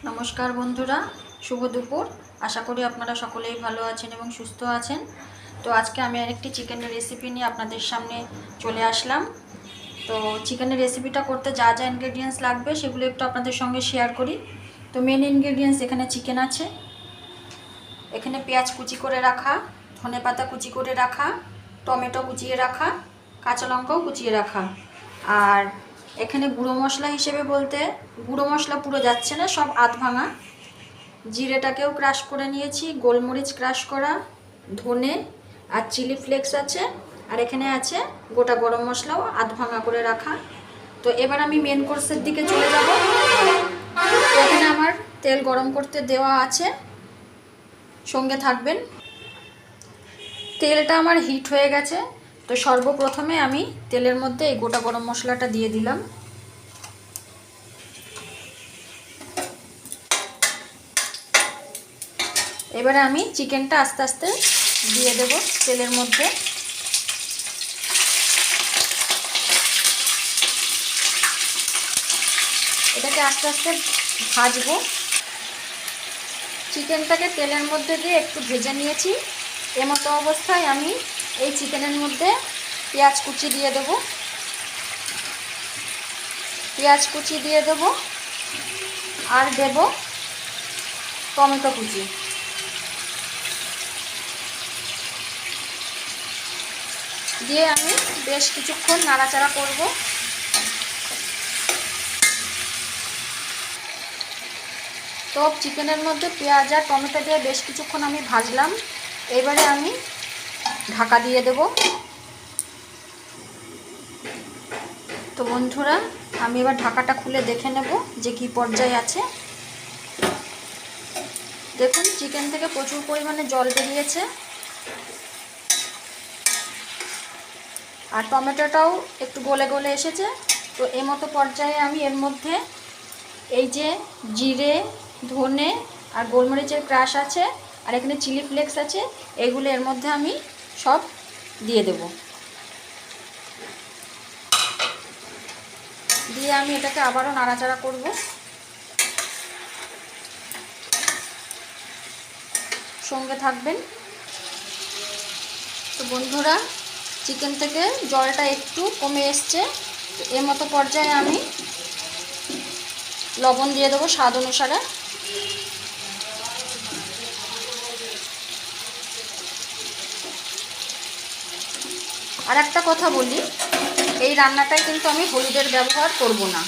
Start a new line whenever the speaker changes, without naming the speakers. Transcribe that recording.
নমস্কার বন্ধুরা, শুভ দুপুর। আশা করি আপনারা সকলেই ভালো আছেন এবং সুস্থ আছেন। তো আজকে আমি আরেকটি চিকেনের রেসিপি নিয়ে আপনাদের সামনে চলে আসলাম। তো চিকেনের রেসিপিটা করতে যা যা ইনগ্রেডিয়েন্টস লাগবে সেগুলো একটু আপনাদের সঙ্গে শেয়ার করি। তো মেন ইনগ্রেডিয়েন্টস এখানে চিকেন আছে, এখানে পেঁয়াজ কুচি করে রাখা, ধনেপাতা কুচি করে রাখা, টমেটো কুচিয়ে রাখা, কাঁচা লঙ্কাও কুচিয়ে রাখা। আর এখানে গুঁড়ো মশলা হিসেবে বলতে গুঁড়ো মশলা পুরো যাচ্ছে না, সব আধ ভাঙা। জিরেটাকেও ক্রাশ করে নিয়েছি, গোলমরিচ ক্রাশ করা, ধনে আর চিলি ফ্লেক্স আছে, আর এখানে আছে গোটা গরম মশলাও আধ ভাঙা করে রাখা। তো এবার আমি মেন কোর্সের দিকে চলে যাব। এখানে আমার তেল গরম করতে দেওয়া আছে, সঙ্গে থাকবেন। তেলটা আমার হিট হয়ে গেছে। তো সর্বপ্রথমে আমি তেলের মধ্যে এই গোটা গরম মশলাটা দিয়ে দিলাম। এবারে আমি চিকেনটা আস্তে আস্তে দিয়ে দেব তেলের মধ্যে। এটাকে আস্তে আস্তে ভাজবো। চিকেনটাকে তেলের মধ্যে দিয়ে একটু ভেজে নিয়েছি। এমতো অবস্থায় আমি এই চিকেনের মধ্যে পেঁয়াজ কুচি দিয়ে দেব, পেঁয়াজ কুচি দিয়ে দেব, আর দেব টমেটো কুচি। দিয়ে আমি বেশ কিছুক্ষণ নাড়াচাড়া করব। তো চিকেনের মধ্যে পেঁয়াজ আর টমেটো দিয়ে বেশ কিছুক্ষণ আমি ভাজলাম। এবারে আমি ঢাকা দিয়ে দেব। তো বন্ধুরা, আমি এবার ঢাকাটা খুলে দেখে নেব যে কি পর্যায়ে আছে। দেখুন, চিকেন থেকে প্রচুর পরিমাণে জল বেরিয়েছে, আর টমেটোটাও একটু গলে গলে এসেছে। তো মতো পর্যায়ে আমি এর মধ্যে এই যে জিরে, ধনে আর গোলমরিচের ক্রাশ আছে, আর এখানে চিলি ফ্লেক্স আছে, এগুলো এর মধ্যে আমি সব দিয়ে দেব। দিয়ে আমি এটাকে আবারও নাড়াচাড়া করব। সঙ্গে থাকবেন। তো বন্ধুরা, চিকেন থেকে জলটা একটু কমে এসছে। এর মতো পর্যায়ে আমি লবণ দিয়ে দেবো স্বাদ অনুসারে। আর একটা কথা বলি, এই রান্নাটায় কিন্তু আমি হলুদের ব্যবহার করব না।